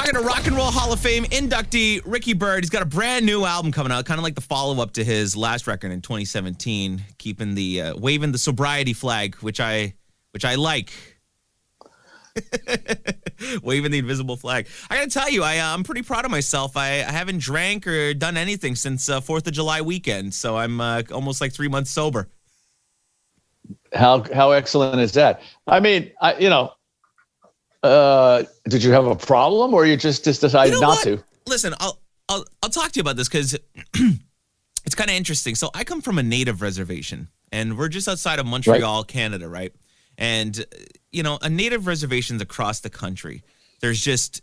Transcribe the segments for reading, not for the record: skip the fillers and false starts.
talking to Rock and Roll Hall of Fame inductee Ricky Byrd. He's got a brand new album coming out, kind of like the follow-up to his last record in 2017, keeping the waving the sobriety flag, which I like. Waving the invisible flag. I gotta tell you, I'm pretty proud of myself. I haven't drank or done anything since 4th of July weekend, so I'm almost like 3 months sober. How excellent is that? I mean, did you have a problem, or you just decided not to? Listen, I'll talk to you about this because it's kind of interesting. So I come from a native reservation, and we're just outside of Montreal, right, Canada, right? And a native reservations across the country, there's just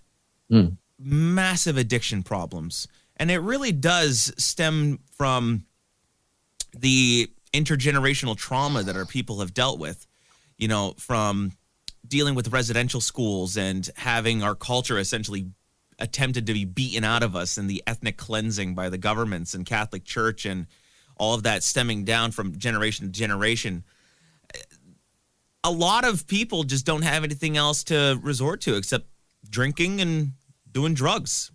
massive addiction problems, and it really does stem from the intergenerational trauma that our people have dealt with. From dealing with residential schools and having our culture essentially attempted to be beaten out of us, and the ethnic cleansing by the governments and Catholic Church, and all of that stemming down from generation to generation. A lot of people just don't have anything else to resort to except drinking and doing drugs,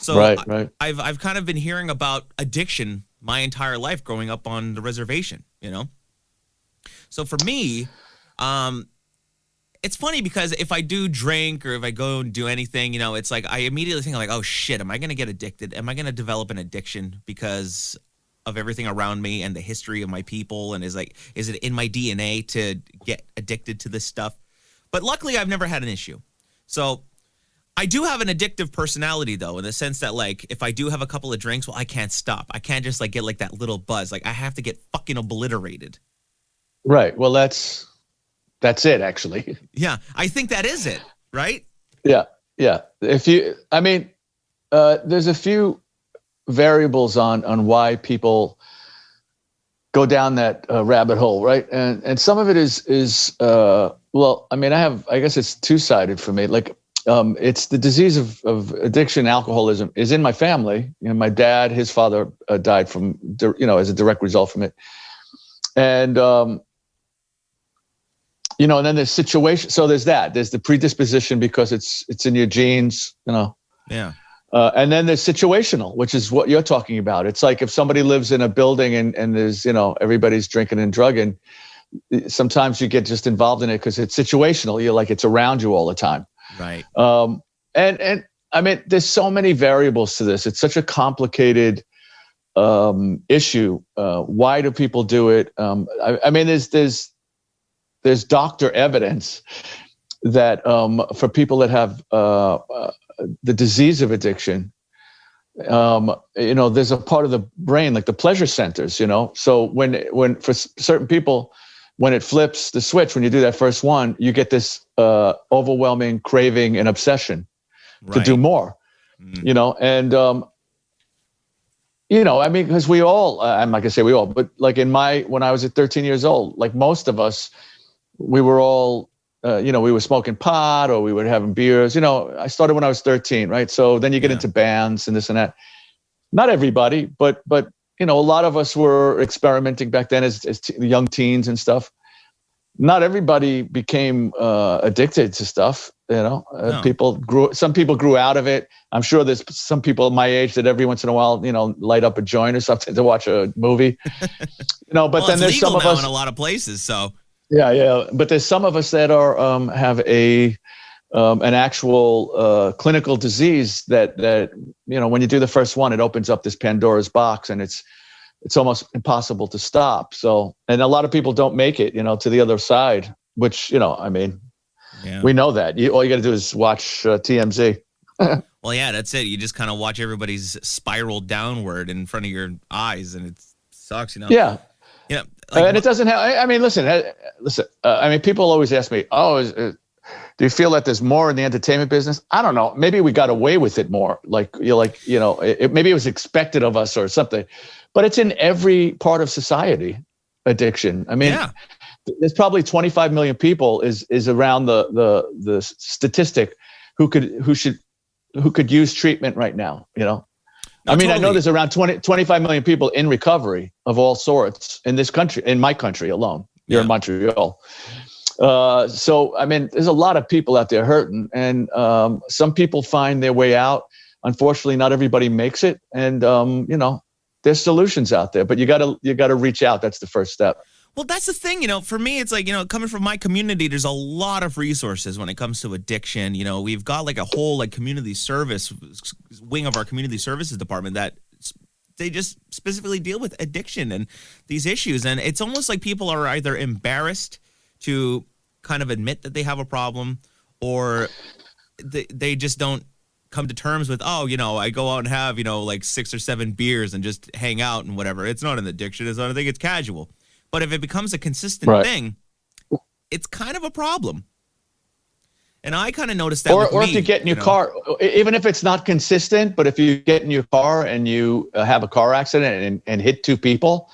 So right. I've kind of been hearing about addiction my entire life growing up on the reservation, So for me, it's funny because if I do drink or if I go and do anything, it's like I immediately think like, oh shit, am I going to get addicted? Am I going to develop an addiction because of everything around me and the history of my people? And is it in my DNA to get addicted to this stuff? But luckily I've never had an issue. So I do have an addictive personality though, in the sense that like, if I do have a couple of drinks, well, I can't stop. I can't just like get like that little buzz. Like I have to get fucking obliterated. Right. Well, that's it actually. Yeah. I think that is it. Right. Yeah. Yeah. There's a few variables on why people go down that rabbit hole, right? And some of it is I guess it's two-sided for me. Like it's the disease of addiction, alcoholism is in my family. My dad, his father died from as a direct result from it, and and then there's situation. So there's the predisposition because it's in your genes, Yeah. And then there's situational, which is what you're talking about. It's like if somebody lives in a building and there's, everybody's drinking and drugging, sometimes you get just involved in it because it's situational. You're like, it's around you all the time. Right. And I mean, there's so many variables to this. It's such a complicated issue. Why do people do it? I mean, there's doctor evidence that for people that have the disease of addiction, there's a part of the brain, like the pleasure centers, So when for certain people, when it flips the switch, when you do that first one, you get this overwhelming craving and obsession to do more, And I mean, because we all, I'm not gonna say we all, but like when I was at 13 years old, like most of us, we were all. We were smoking pot or we were having beers. I started when I was 13, right? So then you get into bands and this and that. Not everybody, but a lot of us were experimenting back then as young teens and stuff. Not everybody became addicted to stuff. No. Some people grew out of it. I'm sure there's some people my age that every once in a while, light up a joint or something to watch a movie. But then there's some of us in a lot of places. So. Yeah. But there's some of us that are have an actual clinical disease that when you do the first one, it opens up this Pandora's box, and it's almost impossible to stop. So, and a lot of people don't make it, to the other side. Which we know that. All you got to do is watch TMZ. Well, yeah, that's it. You just kind of watch everybody's spiral downward in front of your eyes, and it sucks, Yeah. Yeah. And it doesn't have, I mean, listen, I mean, people always ask me, do you feel that there's more in the entertainment business? I don't know. Maybe we got away with it more. Maybe it was expected of us or something, but it's in every part of society, addiction. I mean, there's probably 25 million people is around the statistic who could use treatment right now, I mean, totally. I know there's around 25 million people in recovery of all sorts in this country, in my country alone. You're in Montreal. So, I mean, there's a lot of people out there hurting, and some people find their way out. Unfortunately, not everybody makes it, and there's solutions out there, but you gotta reach out. That's the first step. Well, that's the thing, for me, it's like, coming from my community, there's a lot of resources when it comes to addiction. We've got like a whole like community service wing of our community services department that they just specifically deal with addiction and these issues. And it's almost like people are either embarrassed to kind of admit that they have a problem, or they just don't come to terms with, I go out and have, like 6 or 7 beers and just hang out and whatever. It's not an addiction. I think it's casual. But if it becomes a consistent thing, it's kind of a problem. And I kind of noticed that. Or if you get in your car, even if it's not consistent, but if you get in your car and you have a car accident and hit 2 people,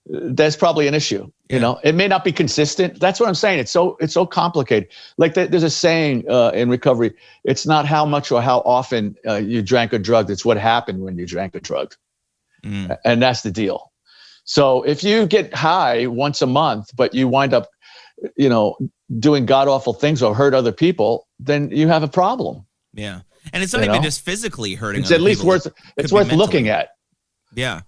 that's probably an issue. Yeah. It may not be consistent. That's what I'm saying. It's so complicated. Like there's a saying in recovery: it's not how much or how often you drank a drug; it's what happened when you drank a drug, and that's the deal. So if you get high once a month, but you wind up, doing god awful things or hurt other people, then you have a problem. Yeah, and it's not even just physically hurting. It's at least worth looking at. Yeah.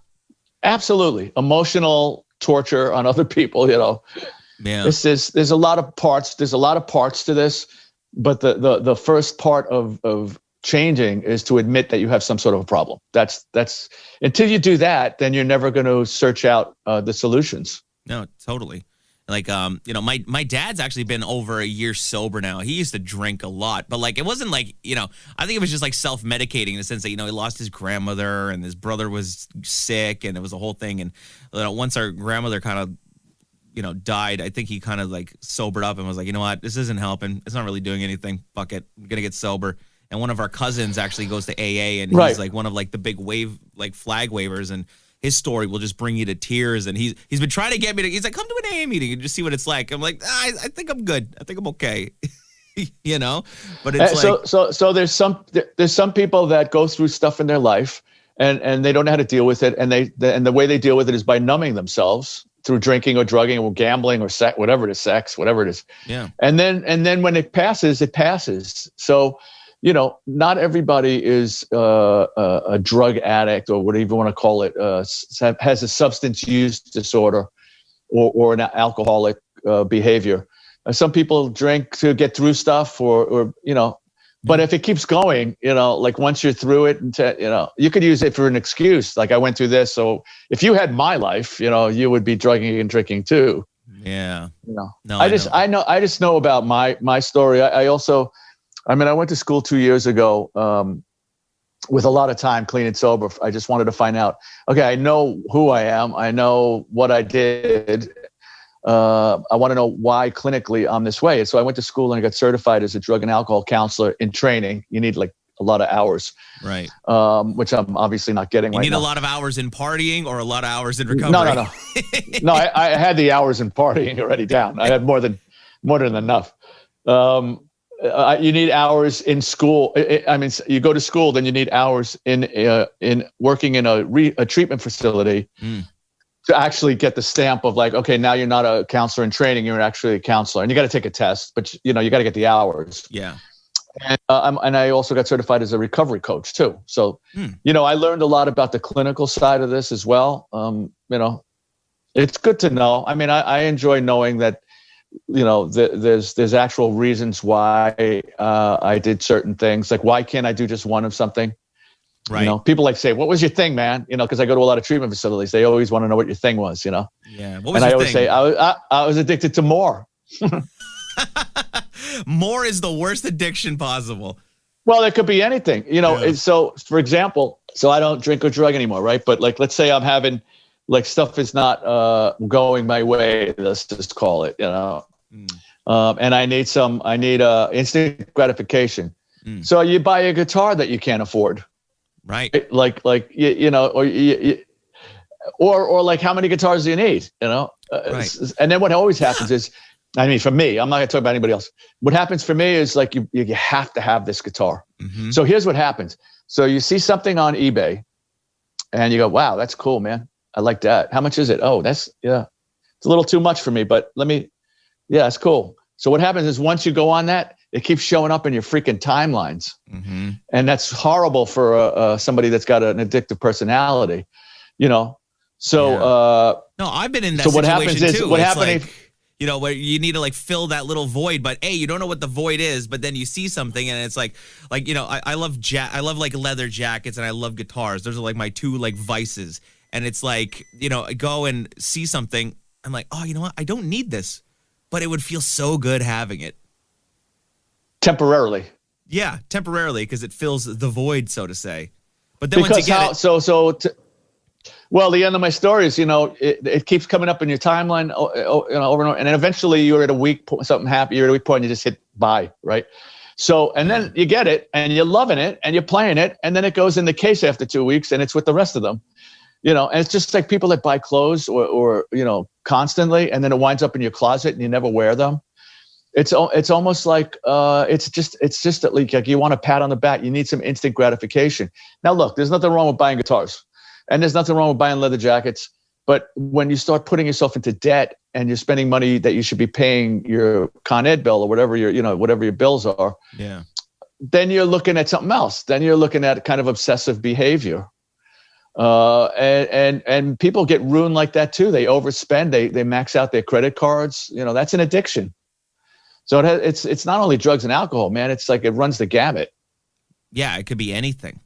Absolutely. Emotional torture on other people, Yeah. There's a lot of parts. There's a lot of parts to this, but the first part of changing is to admit that you have some sort of a problem. That's until you do that, then you're never going to search out the solutions. No, totally. Like, my dad's actually been over a year sober now. He used to drink a lot, but like, it wasn't like, I think it was just like self-medicating in the sense that, he lost his grandmother and his brother was sick and it was a whole thing. And once our grandmother kind of, died, I think he kind of like sobered up and was like, you know what, this isn't helping. It's not really doing anything. Fuck it. I'm going to get sober. And one of our cousins actually goes to AA and he's like one of like the big flag wavers, and his story will just bring you to tears. And he's been trying to get me to, he's like, come to an AA meeting and just see what it's like. I'm like, I think I'm good. I think I'm okay. But it's so there's some people that go through stuff in their life and they don't know how to deal with it. And the way they deal with it is by numbing themselves through drinking or drugging or gambling or sex, whatever it is. Yeah. And then when it passes, it passes. So, not everybody is a drug addict or whatever you want to call it, has a substance use disorder or an alcoholic behavior. Some people drink to get through stuff or but if it keeps going, like once you're through it, you could use it for an excuse. Like I went through this. So if you had my life, you would be drugging and drinking too. Yeah. No, I just know about my story. I went to school 2 years ago with a lot of time clean and sober. I just wanted to find out, okay, I know who I am. I know what I did. I want to know why clinically I'm this way. And so I went to school and I got certified as a drug and alcohol counselor in training. You need like a lot of hours. Right. Which I'm obviously not getting right now. You need a lot of hours in partying or a lot of hours in recovery? No. No, I had the hours in partying already down. I had more than enough. You need hours in school. You go to school, then you need hours in working in a treatment facility to actually get the stamp of like, okay, now you're not a counselor in training, you're actually a counselor, and you got to take a test, but you got to get the hours. Yeah. And I also got certified as a recovery coach too. So, I learned a lot about the clinical side of this as well. It's good to know. I enjoy knowing that. There's actual reasons why I did certain things. Like, why can't I do just one of something? Right. People like say, "What was your thing, man?" Because I go to a lot of treatment facilities. They always want to know what your thing was. Yeah. What was and your I always thing? say, I was addicted to more. More is the worst addiction possible. Well, it could be anything. So, for example, I don't drink or drug anymore, right? But like, let's say I'm having. Like stuff is not going my way. Let's just call it, and I need instant gratification. So you buy a guitar that you can't afford, right? Like or like how many guitars do you need? Right. And then what always happens is, for me, I'm not gonna talk about anybody else. What happens for me is like you have to have this guitar. Mm-hmm. So here's what happens. So you see something on eBay, and you go, "Wow, that's cool, man. I like that. How much is it? Oh, it's a little too much for me, but it's cool." So what happens is once you go on that, it keeps showing up in your freaking timelines. Mm-hmm. And that's horrible for somebody that's got an addictive personality, you know? So, no, I've been in that so what situation happens is, too. what It's happens like, you know, where you need to like fill that little void, but A, you don't know what the void is, but then you see something and it's like, you know, I love like leather jackets and I love guitars. Those are like my two like vices. And it's like, you know, I go and see something. I'm like, oh, you know what? I don't need this, but it would feel so good having it. temporarily. Yeah, temporarily, because it fills the void, so to say. But then Because once you get it, well, the end of my story is, you know, it keeps coming up in your timeline, you know, over and over, and then eventually you're at a weak point, something happens, you're at a weak point, and you just hit buy, right? So, and then you get it, and you're loving it, and you're playing it, and then it goes in the case after 2 weeks, and it's with the rest of them, you know. And it's just like people that buy clothes or you know, constantly, and then it winds up in your closet, and you never wear them. It's almost like it's just like you want a pat on the back. You need some instant gratification. Now, look, there's nothing wrong with buying guitars, and there's nothing wrong with buying leather jackets. But when you start putting yourself into debt and you're spending money that you should be paying your Con Ed bill or whatever whatever your bills are, then you're looking at something else. Then you're looking at kind of obsessive behavior, and people get ruined like that too. They overspend. They max out their credit cards. You know, that's an addiction. So it's not only drugs and alcohol, man. It's like it runs the gamut. Yeah, it could be anything.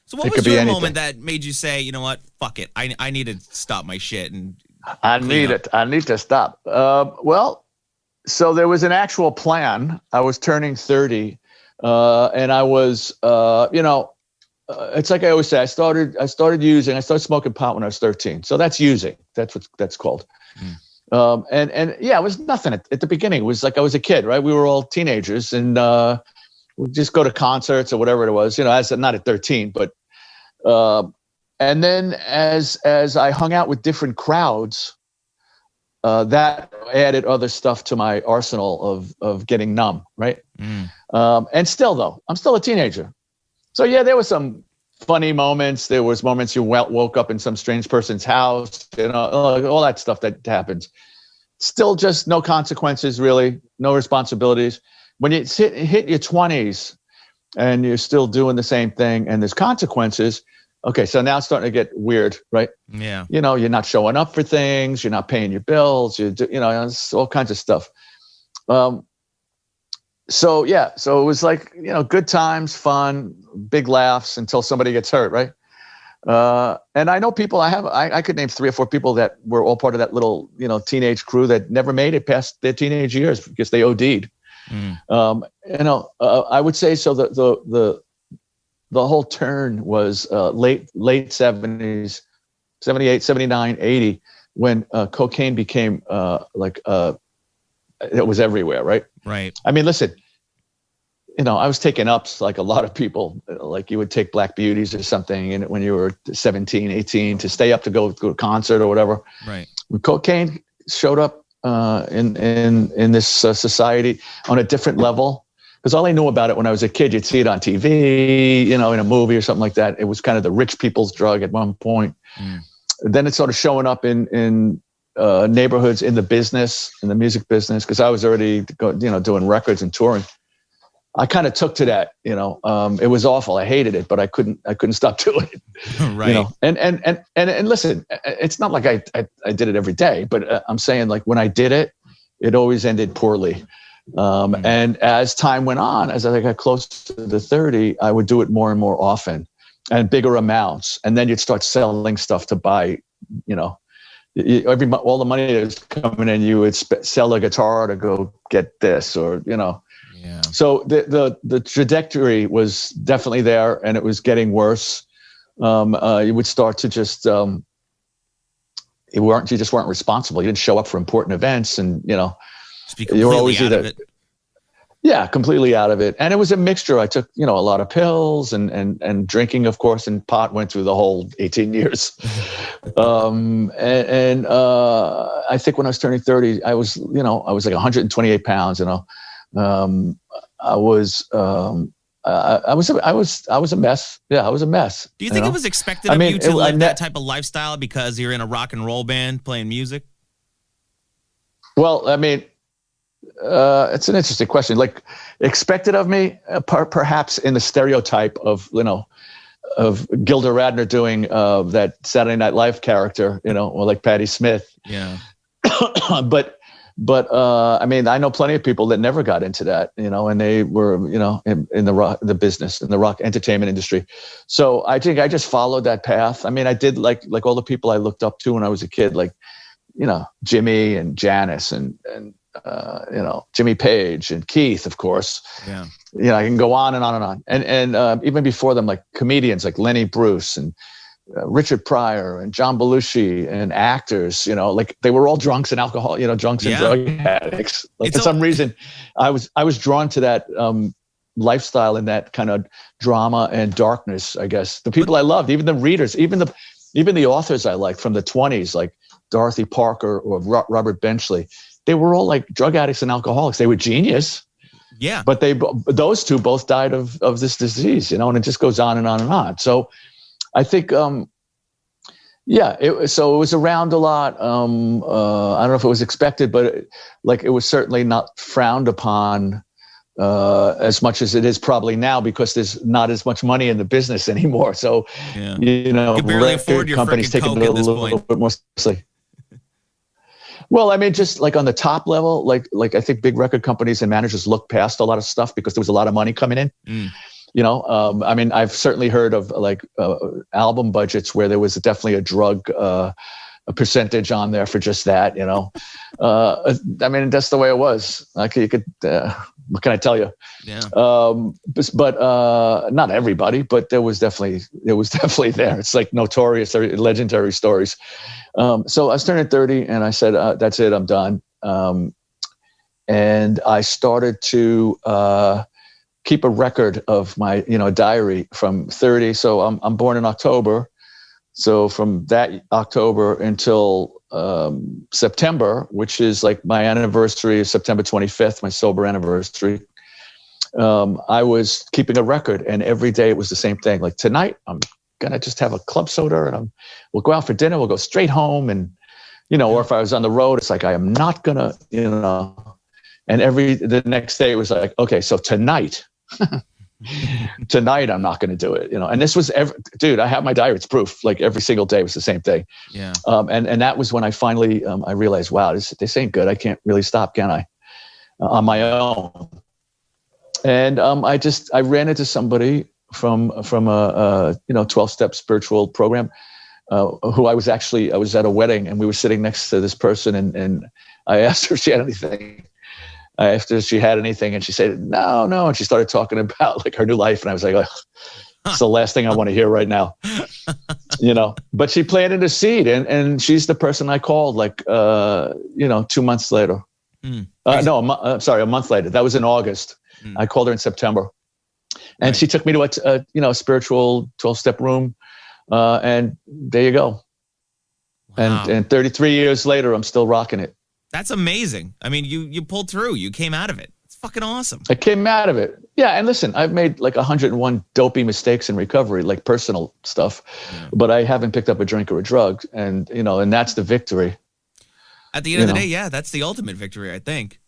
So what was your moment that made you say, you know what, fuck it, I need to stop my shit and I need to stop. Well, so there was an actual plan. I was turning 30, and I was, it's like I always say, I started smoking pot when I was 13. So that's using. That's what that's called. And yeah, it was nothing at the beginning. It was like I was a kid, right? We were all teenagers, and we'd just go to concerts or whatever it was, you know, not at 13, but and then as I hung out with different crowds, that added other stuff to my arsenal of getting numb, right? And still, though, I'm still a teenager. So yeah, there were some funny moments. There was moments you woke up in some strange person's house, you know, all that stuff that happens. Still just no consequences, really, no responsibilities. When you hit your 20s and you're still doing the same thing and there's consequences, okay, so now it's starting to get weird, right? Yeah. You know, you're not showing up for things, you're not paying your bills, you know, it's all kinds of stuff. So it was like, you know, good times, fun, big laughs until somebody gets hurt, right? And I know people, I could name 3 or 4 people that were all part of that little, you know, teenage crew that never made it past their teenage years because they OD'd. You know, I would say so. The whole turn was late 70s, 78, 79, 80, when cocaine became it was everywhere, right? Right. I mean, listen, you know, I was taking ups like a lot of people, like you would take Black Beauties or something when you were 17, 18 to stay up to go to a concert or whatever. Right. When cocaine showed up in this society on a different level, because all I knew about it when I was a kid, you'd see it on TV, you know, in a movie or something like that. It was kind of the rich people's drug at one point. Then it started showing up in neighborhoods, in the music business, because I was already doing records and touring. I kind of took to that, you know. It was awful. I hated it, but I couldn't stop doing it. Right. You know, and listen, it's not like I did it every day, but I'm saying, like, when I did it, it always ended poorly. And as time went on, as I got close to the 30, I would do it more and more often and bigger amounts. And then you'd start selling stuff to buy, you know, all the money that was coming in, you would sell a guitar to go get this, or, you know. Yeah. So the trajectory was definitely there, and it was getting worse. You would start to just you just weren't responsible. You didn't show up for important events, and, you know, you were always out of it. Yeah, completely out of it. And it was a mixture. I took, you know, a lot of pills and drinking, of course, and pot went through the whole 18 years. And I think when I was turning 30, I was like 128 pounds, you know. I was a mess. Yeah, I was a mess. Do you think it was expected of you to live that type of lifestyle because you're in a rock and roll band playing music? Well, I mean, It's an interesting question. Like, expected of me, perhaps in the stereotype of, of Gilda Radner doing that Saturday Night Live character, or like Patti Smith. Yeah. But I mean, I know plenty of people that never got into that, and they were, in the business, in the rock entertainment industry. So I think I just followed that path. I mean, I did like all the people I looked up to when I was a kid, like, Jimmy and Janis and Jimmy Page and Keith, of course. Yeah. I can go on and on and on. And even before them, like comedians like Lenny Bruce and Richard Pryor and John Belushi and actors, like they were all drunks and drunks and drug addicts. Like for some reason, I was drawn to that lifestyle and that kind of drama and darkness, I guess. The people I loved, even the readers, even the authors I liked from the 20s, like Dorothy Parker or Robert Benchley, they were all like drug addicts and alcoholics. They were genius. Yeah. But those two both died of this disease, and it just goes on and on and on. So I think, it was around a lot. I don't know if it was expected, but it was certainly not frowned upon as much as it is probably now, because there's not as much money in the business anymore. So, you can barely afford your companies taking it a little bit more seriously. Well, I mean, just like on the top level, like I think big record companies and managers look past a lot of stuff because there was a lot of money coming in. I mean, I've certainly heard of album budgets where there was definitely a drug a percentage on there for just that. I mean, that's the way it was. Like you could, what can I tell you? Yeah. But not everybody, but there was definitely there. It's like notorious, legendary stories. So I was turning 30 and I said, that's it, I'm done. And I started to keep a record of my, diary from 30. So I'm born in October. So from that October until September, which is like my anniversary is September 25th, my sober anniversary, I was keeping a record, and every day it was the same thing. Like tonight, I'm going to just have a club soda and we'll go out for dinner. We'll go straight home. And, or if I was on the road, it's like, I am not going to, and the next day it was like, okay, so tonight I'm not going to do it, and this was dude, I have my diary. It's proof. Like every single day was the same thing. Yeah. And that was when I finally, I realized, wow, this ain't good. I can't really stop, can I? On my own. And I ran into somebody from a 12-step spiritual program, who I was at a wedding, and we were sitting next to this person, and I asked her if she had anything. I asked her if she had anything, and she said, no. And she started talking about like her new life. And I was like, it's the last thing I want to hear right now, but she planted a seed, and she's the person I called 2 months later. A month later. That was in August. I called her in September, and she took me to a spiritual 12-step room. And there you go. Wow. And 33 years later, I'm still rocking it. That's amazing. I mean, you pulled through. You came out of it. It's fucking awesome. I came out of it. Yeah, and listen, I've made like 101 dopey mistakes in recovery, like personal stuff, but I haven't picked up a drink or a drug, and that's the victory. At the end of the day, yeah, that's the ultimate victory, I think.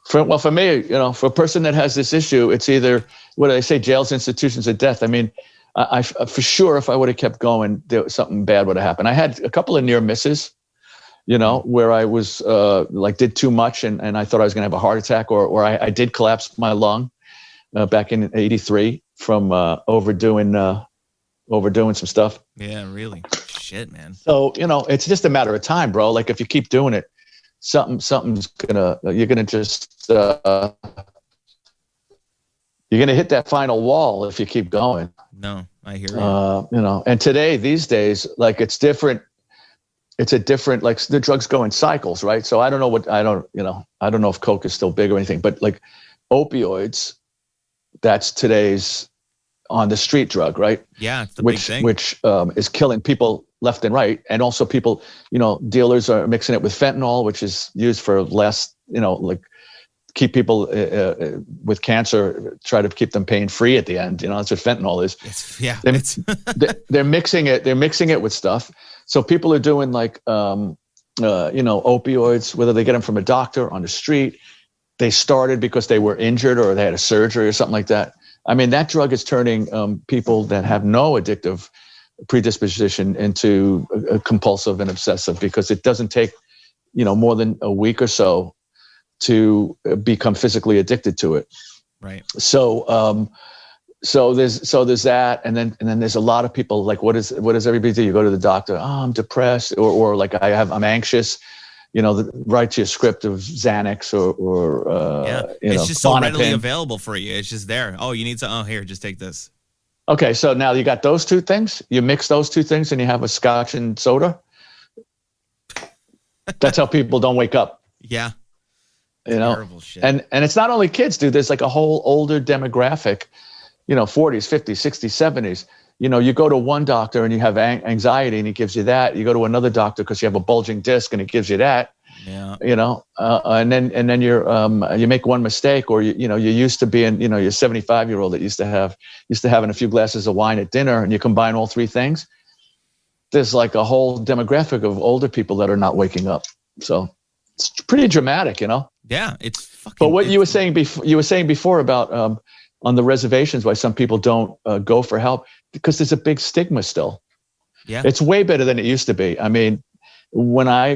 For me, for a person that has this issue, it's either, what do they say, jails, institutions, or death. I mean, I for sure, if I would have kept going, something bad would have happened. I had a couple of near misses, where I was did too much, and I thought I was going to have a heart attack, or I did collapse my lung back in '83 from overdoing some stuff. Yeah, really. Shit, man. So it's just a matter of time, bro. Like if you keep doing it, something's you're gonna just you're gonna hit that final wall if you keep going. No, I hear you. And these days, like it's different. It's a different, like the drugs go in cycles, right? So I don't know if coke is still big or anything, but like opioids, that's today's on the street drug, right? Yeah, it's the big thing. Which is killing people left and right. And also people, dealers are mixing it with fentanyl, which is used for keep people with cancer, try to keep them pain free at the end. That's what fentanyl is. They're mixing it. They're mixing it with stuff. So people are doing like, opioids, whether they get them from a doctor on the street, they started because they were injured or they had a surgery or something like that. I mean, that drug is turning people that have no addictive predisposition into compulsive and obsessive, because it doesn't take, more than a week or so to become physically addicted to it. Right. So there's that, and then there's a lot of people like, what does everybody do? You go to the doctor, oh, I'm depressed, or like I'm anxious. Write you a script of Xanax or it's just so Klonopin. readily available for you. It's just there. Oh, you need to. Oh, here, just take this. Okay, so now you got those two things. You mix those two things, and you have a scotch and soda. That's how people don't wake up. Yeah, terrible shit. And it's not only kids, dude. There's like a whole older demographic. 40s, 50s, 60s, 70s. You go to one doctor and you have anxiety and he gives you that. You go to another doctor because you have a bulging disc and he gives you that. Yeah. And then you make one mistake, or you used to being, you're 75-year-old that used to having a few glasses of wine at dinner, and you combine all three things. There's like a whole demographic of older people that are not waking up. So it's pretty dramatic, Yeah, it's fucking. But what you were saying before about on the reservations, why some people don't go for help, because there's a big stigma still. Yeah, it's way better than it used to be. I mean, when I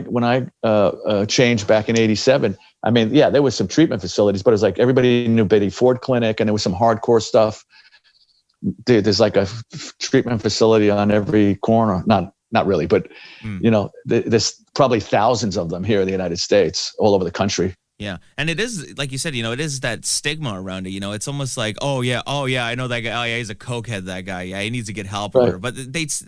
changed back in '87, I mean, yeah, there was some treatment facilities, but it's like everybody knew Betty Ford Clinic, and there was some hardcore stuff. There's like a treatment facility on every corner. Not really, but there's probably thousands of them here in the United States, all over the country. Yeah, and it is, like you said, it is that stigma around it. It's almost like, oh yeah, I know that guy. Oh yeah, he's a cokehead. That guy. Yeah, he needs to get help. Right. But it's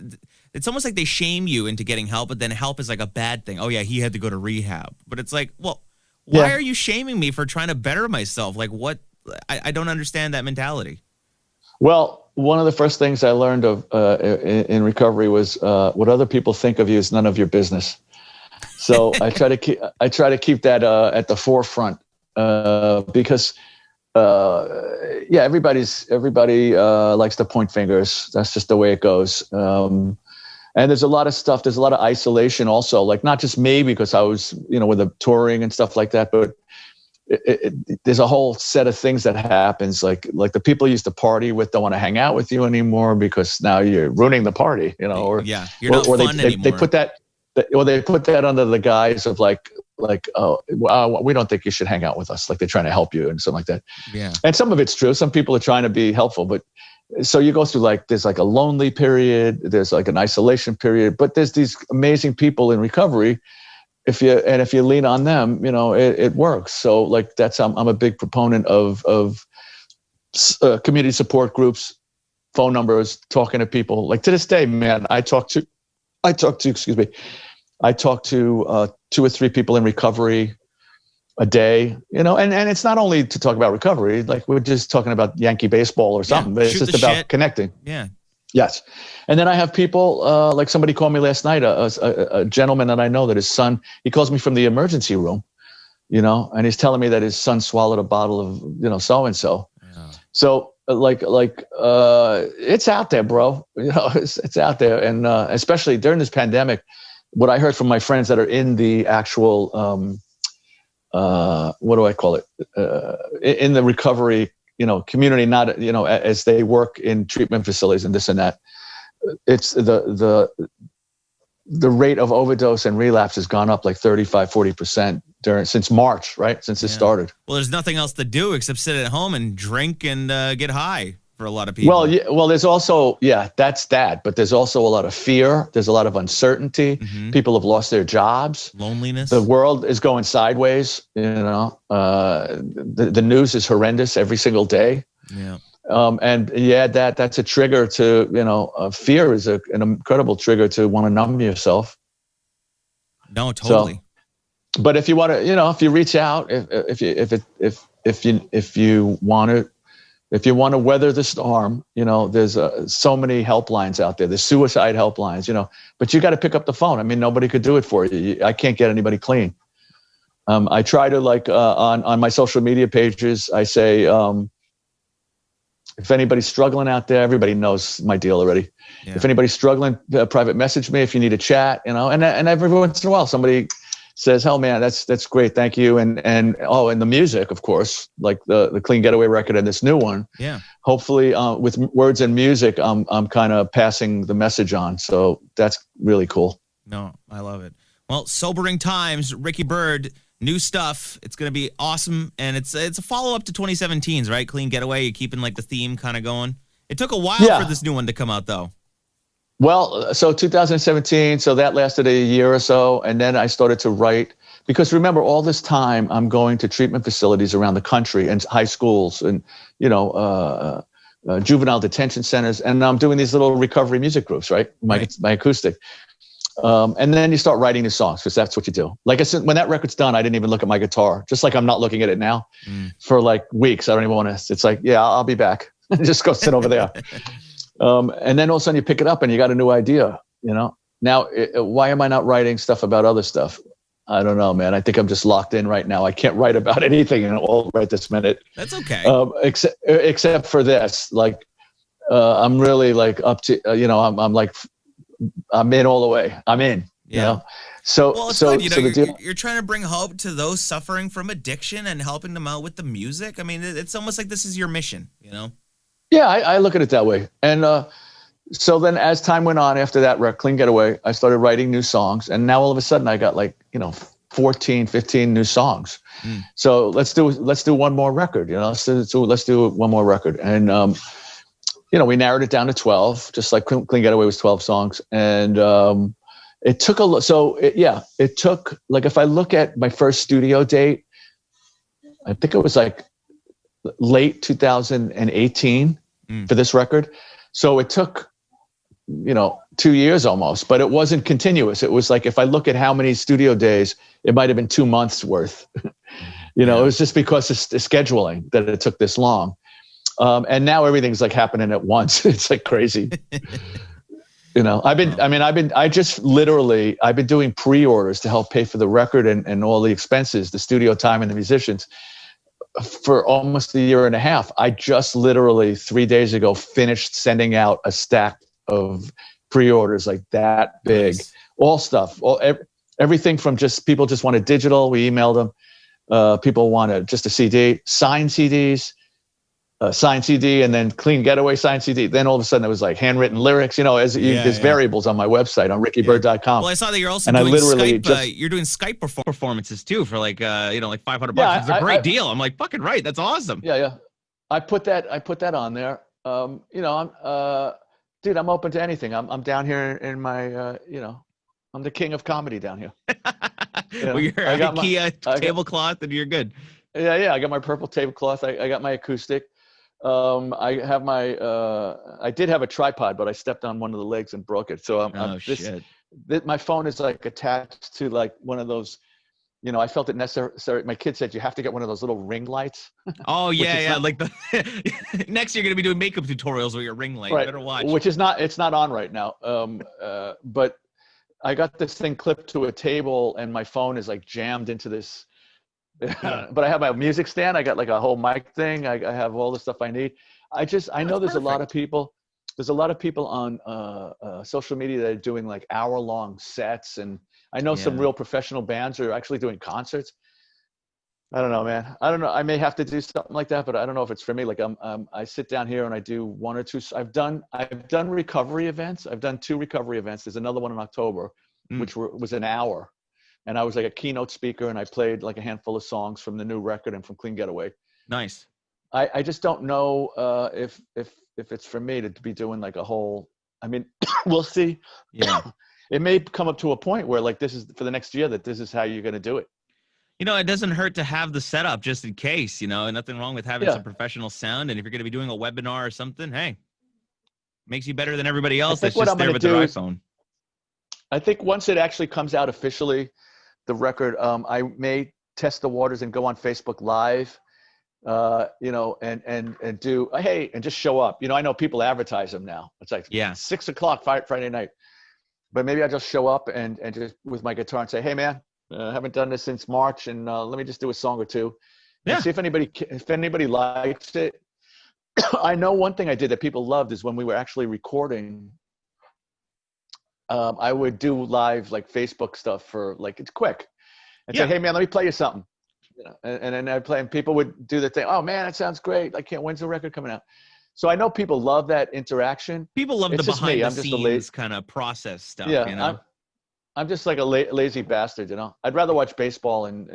almost like they shame you into getting help, but then help is like a bad thing. Oh yeah, he had to go to rehab. But it's like, well, why are you shaming me for trying to better myself? Like what? I don't understand that mentality. Well, one of the first things I learned of in recovery was what other people think of you is none of your business. So I try to keep that at the forefront because everybody likes to point fingers. That's just the way it goes. And there's a lot of stuff. There's a lot of isolation also, like not just me because I was with the touring and stuff like that, but there's a whole set of things that happens. Like the people you used to party with don't want to hang out with you anymore because now you're ruining the party. You're not fun anymore. They put that. They put that under the guise of like, we don't think you should hang out with us. Like they're trying to help you and something like that. Yeah. And some of it's true. Some people are trying to be helpful, but so you go through there's like a lonely period. There's like an isolation period, but there's these amazing people in recovery. If you lean on them, it works. So like I'm a big proponent of community support groups, phone numbers, talking to people. Like to this day, man, I talk to 2 or 3 people in recovery a day, and it's not only to talk about recovery, like we're just talking about Yankee baseball or something, but it's just about connecting. Yeah. Yes. And then I have people, like somebody called me last night, a gentleman that I know that his son, he calls me from the emergency room, and he's telling me that his son swallowed a bottle of, so-and-so. Yeah. So it's out there, bro. It's out there. And especially during this pandemic, what I heard from my friends that are in the actual, what do I call it? In the recovery, community, not, as they work in treatment facilities and this and that, it's the rate of overdose and relapse has gone up like 35-40% since March, right? Since it started. Well, there's nothing else to do except sit at home and drink and get high for a lot of people. Well, there's also, that's that. But there's also a lot of fear. There's a lot of uncertainty. Mm-hmm. People have lost their jobs. Loneliness. The world is going sideways. The news is horrendous every single day. Yeah. That's a trigger to, fear is an incredible trigger to want to numb yourself. No, totally. So, but if you want to, if you reach out, if you want to weather the storm, there's so many helplines out there. There's suicide helplines, but you got to pick up the phone. I mean, nobody could do it for you. I can't get anybody clean. I try to on my social media pages, I say, if anybody's struggling out there, everybody knows my deal already. Yeah. If anybody's struggling, private message me if you need a chat, and every once in a while somebody says, "Oh man, that's great, thank you." And the music, of course, like the Clean Getaway record and this new one. Yeah. Hopefully, with words and music, I'm kind of passing the message on. So that's really cool. No, I love it. Well, sobering times, Ricky Byrd, new stuff. It's going to be awesome, and it's a follow up to 2017's, right? Clean Getaway. You're keeping like the theme kind of going. It took a while for this new one to come out, though. Well, so 2017, so that lasted a year or so, and then I started to write, because remember, all this time I'm going to treatment facilities around the country and high schools and, juvenile detention centers, and I'm doing these little recovery music groups, right? My acoustic. And then you start writing the songs, because that's what you do. Like I said, when that record's done, I didn't even look at my guitar, just like I'm not looking at it now for like weeks. I don't even want to, it's like, yeah, I'll be back. Just go sit over there. And then all of a sudden you pick it up and you got a new idea, Now, why am I not writing stuff about other stuff? I don't know, man. I think I'm just locked in right now. I can't write about anything all right this minute. That's okay. Except for this, like, I'm really like up to, I'm in all the way. I'm in, So, well, it's so, good. so you're trying to bring hope to those suffering from addiction and helping them out with the music. I mean, it's almost like this is your mission, Yeah, I look at it that way. And so then as time went on after that Clean Getaway, I started writing new songs. And now all of a sudden I got 14, 15 new songs. So let's do one more record, let's do one more record. And, we narrowed it down to 12, just like Clean Getaway was 12 songs. And it took it took, like, if I look at my first studio date, I think it was like late 2018 for this record. So it took, 2 years almost, but it wasn't continuous. It was like, if I look at how many studio days, it might've been 2 months worth, it was just because of the scheduling that it took this long. And now everything's like happening at once. It's like crazy. I've been doing pre-orders to help pay for the record and all the expenses, the studio time and the musicians, for almost a year and a half. I just literally 3 days ago finished sending out a stack of pre-orders like that big. Nice. All stuff, everything from just people just wanted digital. We emailed them. People wanted just a CD, signed CDs. Signed CD, and then Clean Getaway signed CD. Then all of a sudden it was like handwritten lyrics. There's variables on my website on rickybyrd.com. Well, I saw that you're also doing Skype. You're doing Skype performances too for like $500. It's a great deal. I'm like, fucking right. That's awesome. Yeah. I put that on there. I'm I'm open to anything. I'm down here in my I'm the king of comedy down here. Well, you're IKEA tablecloth and you're good. Yeah. I got my purple tablecloth. I got my acoustic. I have I did have a tripod, but I stepped on one of the legs and broke it. So shit. My phone is like attached to like one of those, I felt it necessary. My kid said, you have to get one of those little ring lights. Oh yeah. Like next you're going to be doing makeup tutorials with your ring light. Right. Better watch. It's not on right now. But I got this thing clipped to a table and my phone is like jammed into this. But I have my music stand. I got like a whole mic thing. I have all the stuff I need. I know there's perfect. a lot of people on social media that are doing like hour-long sets, and I know some real professional bands are actually doing concerts. I don't know, man. I don't know. I may have to do something like that, but I don't know if it's for me. Like I sit down here and I do one or two. I've done recovery events. I've done 2 recovery events. There's another one in October, which was an hour. And I was like a keynote speaker, and I played like a handful of songs from the new record and from Clean Getaway. Nice. I just don't know if it's for me to be doing like a whole. I mean, we'll see. Yeah. It may come up to a point where like this is for the next year that this is how you're going to do it. It doesn't hurt to have the setup just in case. Nothing wrong with having some professional sound. And if you're going to be doing a webinar or something, hey, makes you better than everybody else that's just there with their iPhone. I think once it actually comes out officially, the record, I may test the waters and go on Facebook Live, and do, hey, and just show up. I know people advertise them now. It's like 6 o'clock Friday night, but maybe I just show up and just with my guitar and say, hey man, I haven't done this since March, and let me just do a song or two. And see if anybody likes it. I know one thing I did that people loved is when we were actually recording. I would do live like Facebook stuff for like, it's quick. and say, hey man, let me play you something. You know, and then I'd play, and people would do the thing. Oh man, that sounds great. I can't. When's the record coming out? So I know people love that interaction. People love It's the just me. behind the I'm just scenes kind of process stuff, yeah. you know? I'm just like a lazy bastard. You know, I'd rather watch baseball and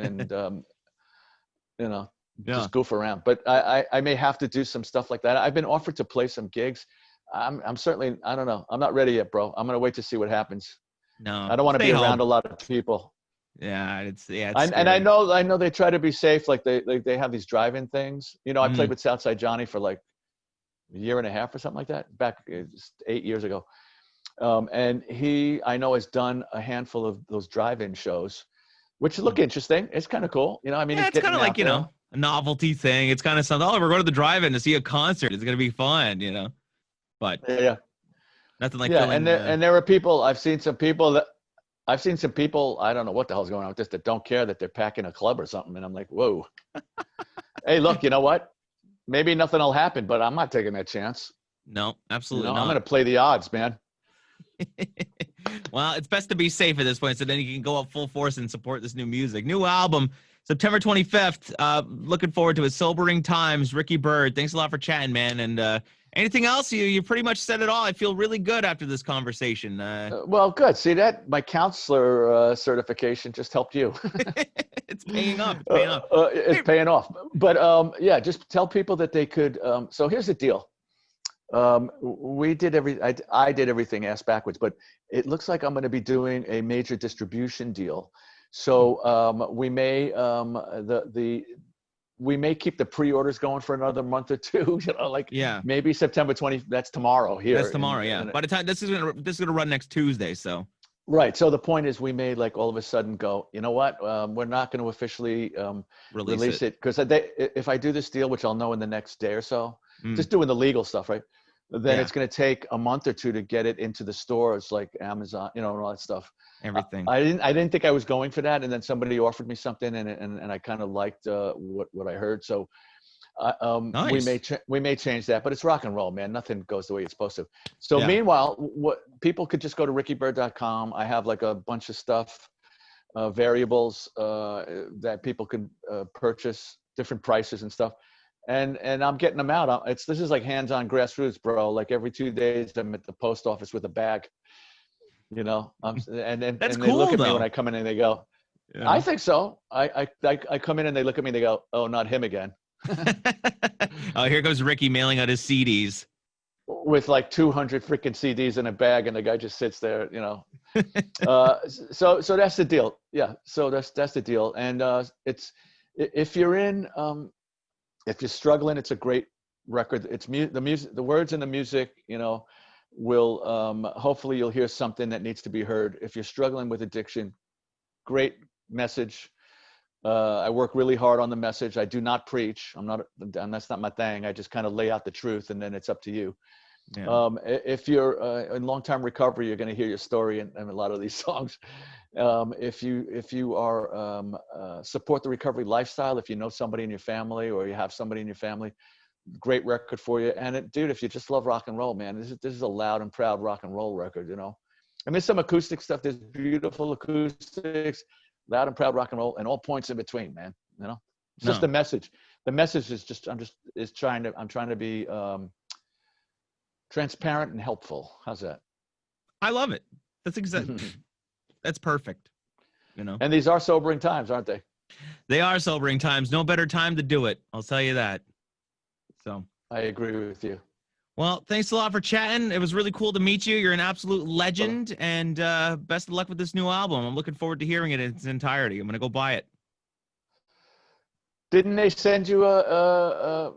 you know, Yeah. just goof around. But I may have to do some stuff like that. I've been offered to play some gigs. I'm certainly, I don't know. I'm not ready yet, bro. I'm gonna wait to see what happens. No. I don't want to Stay be home. around a lot of people. Yeah, it's scary. And I know they try to be safe. Like they have these drive-in things. You know, I played with Southside Johnny for like a year and a half or something like that back 8 years ago. And he, I know, has done a handful of those drive-in shows, which look interesting. It's kind of cool. You know, I mean, Yeah, it's kind of like, you there. know, a novelty thing. It's kind of something, oh, we're going to the drive-in to see a concert. It's going to be fun, you know? But Yeah. nothing like Yeah. feeling. And there are people, I've seen some people, I don't know what the hell's going on with this, that don't care that they're packing a club or something. And I'm like, whoa. Hey, look, you know what? Maybe nothing will happen, but I'm not taking that chance. No, absolutely You know, not. I'm going to play the odds, man. Well, it's best to be safe at this point, so then you can go up full force and support this new music. New album, September 25th. Looking forward to it. Sobering Times, Ricky Byrd. Thanks a lot for chatting, man. And anything else? You pretty much said it all. I feel really good after this conversation. Well, good. See that? My counselor certification just helped you. It's paying off. It's paying off. It's paying off. But yeah, just tell people that they could. So here's the deal. We did I did everything ass backwards, but it looks like I'm going to be doing a major distribution deal. So we may we may keep the pre-orders going for another month or two. You know, like maybe September 20th. That's tomorrow here. That's tomorrow. By the time this is gonna run next Tuesday. So right. So the point is, we may like all of a sudden go, you know what? We're not going to officially release it because if I do this deal, which I'll know in the next day or so, just doing the legal stuff, right? Then it's going to take a month or two to get it into the stores like Amazon, you know, and all that stuff. Everything. I didn't think I was going for that, and then somebody offered me something, and I kind of liked what I heard. So nice. we may change that, but it's rock and roll, man. Nothing goes the way it's supposed to. So meanwhile, what people could just go to rickybyrd.com. I have like a bunch of stuff, variables that people could purchase, different prices and stuff. And I'm getting them out. This is like hands-on grassroots, bro. Like every 2 days, I'm at the post office with a bag. You know, and that's and cool, they look at though. me when I come in and they go, I think so. I come in and they look at me and they go, oh, not him again. Oh, here goes Ricky mailing out his CDs with like 200 freaking CDs in a bag, and the guy just sits there, you know. So that's the deal. Yeah. So that's the deal. And it's if you're struggling, it's a great record. It's the music, the words and the music, you know, will hopefully you'll hear something that needs to be heard. If you're struggling with addiction, great message. I work really hard on the message. I do not preach. That's not my thing. I just kind of lay out the truth, and then it's up to you. Yeah. If you're in long-term recovery, you're going to hear your story in a lot of these songs. If you are support the recovery lifestyle, if you know somebody in your family or you have somebody in your family, great record for you. And dude, if you just love rock and roll, man, this is a loud and proud rock and roll record, you know. And there's some acoustic stuff. There's beautiful acoustics, loud and proud rock and roll, and all points in between, man. You know, it's just the message. The message is just I'm trying to be transparent and helpful. How's that? I love it. That's exactly. That's perfect. You know. And these are sobering times, aren't they? They are sobering times. No better time to do it. I'll tell you that. So I agree with you. Well, thanks a lot for chatting. It was really cool to meet you. You're an absolute legend, and best of luck with this new album. I'm looking forward to hearing it in its entirety. I'm gonna go buy it. Didn't they send you a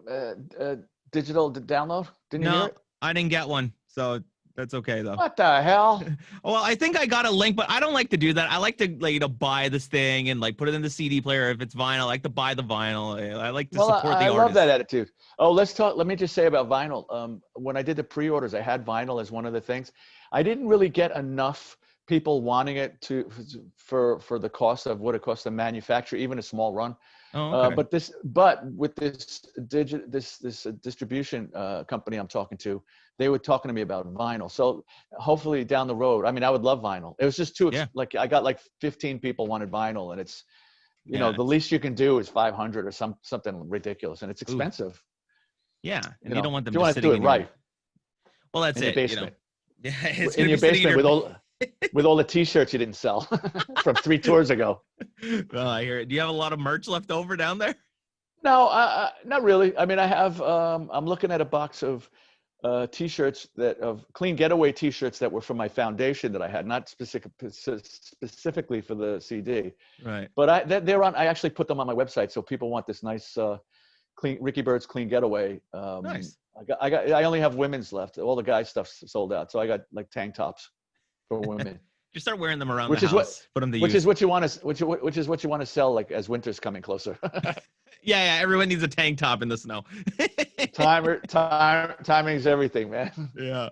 digital download? Didn't you hear it? I didn't get one, so that's okay though. What the hell? Well, I think I got a link, but I don't like to do that. I like to buy this thing and put it in the CD player. If it's vinyl, I like to buy the vinyl. I like to support the artist. I love that attitude. Oh, let's talk. Let me just say about vinyl. When I did the pre-orders, I had vinyl as one of the things. I didn't really get enough people wanting it for the cost of what it costs to manufacture, even a small run. Oh, okay. But with this distribution company I'm talking to, they were talking to me about vinyl. So hopefully down the road, I mean, I would love vinyl. It was just too like I got like 15 people wanted vinyl, and You know, the least you can do is 500 or something ridiculous, and it's Ooh. expensive. Yeah, and you don't want them if you want to sitting do it in right. Well, that's in your it. basement. Yeah, it's in gonna your be sitting in basement your with all the T-shirts you didn't sell from 3 tours ago. Well, I hear it. Do you have a lot of merch left over down there? No, not really. I mean, I have. I'm looking at a box of T-shirts of Clean Getaway T-shirts that were from my foundation that I had, not specifically for the CD. Right. But they're on. I actually put them on my website, so people want this nice clean Ricky Byrd's Clean Getaway. Nice. I only have women's left. All the guy stuff's sold out, so I got like tank tops for women. Just start wearing them around Which the is house. Put them to which use. is what you want to which is what you want to sell like as winter's coming closer. Yeah, everyone needs a tank top in the snow. Timing's everything, man. Yeah.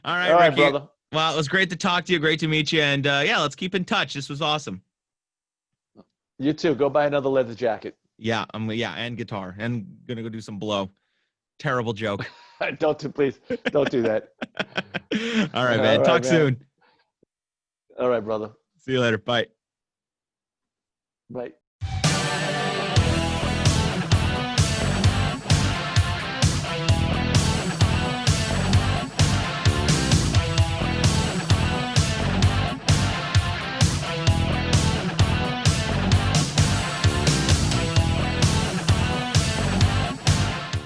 All right, All right, Ricky. brother. Well, it was great to talk to you. Great to meet you. And yeah, let's keep in touch. This was awesome. You too. Go buy another leather jacket. Yeah, and guitar. And gonna go do some blow. Terrible joke. Please don't do that. All right, man. Talk soon. All right, brother. See you later. Bye. Bye.